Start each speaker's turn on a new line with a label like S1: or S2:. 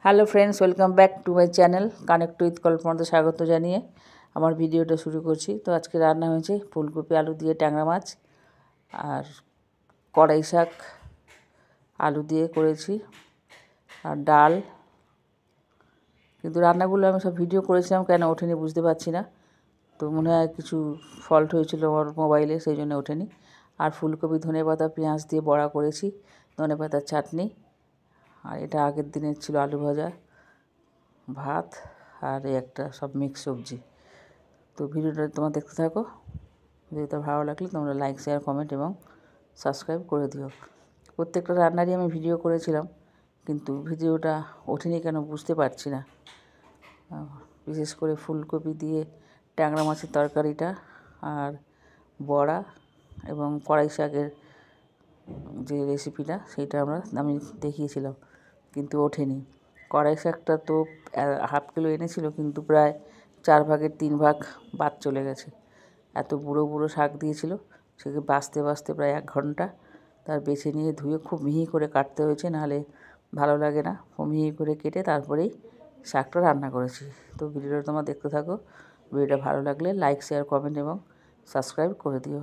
S1: Hello friends, welcome back to my channel connect with কল্পনাতে স্বাগত জানিয়ে আমার ভিডিওটা শুরু করছি। তো আজকে রান্না হয়েছে ফুলকপি আলু দিয়ে ট্যাংরা মাছ আর কড়াই শাক আলু দিয়ে করেছি আর ডাল। কিন্তু রান্নাগুলো আমি সব ভিডিও করেছিলাম, কেন ওঠেনি বুঝতে পারছি না। তো মনে হয় কিছু ফল্ট হয়েছিল আমার মোবাইলে, সেই জন্য ওঠেনি। আর ফুলকপি ধনেপাতা পেঁয়াজ দিয়ে বড়া করেছি, ধনেপাতার চাটনি, আর এটা আগের দিনের ছিল আলু ভাজা, ভাত আর এই একটা সব মিক্স সবজি। তো ভিডিওটা তোমরা দেখতে থাকো। ভিডিওটা ভালো লাগলে তোমরা লাইক শেয়ার কমেন্ট এবং সাবস্ক্রাইব করে দিও। প্রত্যেকটা রান্নারই আমি ভিডিও করেছিলাম, কিন্তু ভিডিওটা ওঠেনি কেন বুঝতে পারছি না। বিশেষ করে ফুলকপি দিয়ে ট্যাংরা মাছের তরকারিটা আর বড়া এবং কড়াই শাকের যে রেসিপিটা সেইটা আমি দেখিয়েছিলাম, কিন্তু ওঠেনি। কড়াই শাকটা তো হাফ কিলো এনেছিল, কিন্তু প্রায় 4 ভাগের 3 ভাগ বাদ চলে গেছে। এত বুড়ো বুড়ো শাক দিয়েছিল, সেকে বাছতে বাছতে প্রায় 1 ঘন্টা। তার বেছে নিয়ে ধুয়ে খুব মিহি করে কাটতে হয়েছে, নাহলে ভালো লাগে না। খুব মিহি করে কেটে তারপরেই শাকটা রান্না করেছি। তো ভিডিওটা তোমরা দেখতে থাকো। ভিডিওটা ভালো লাগলে লাইক শেয়ার কমেন্ট এবং সাবস্ক্রাইব করে দিও।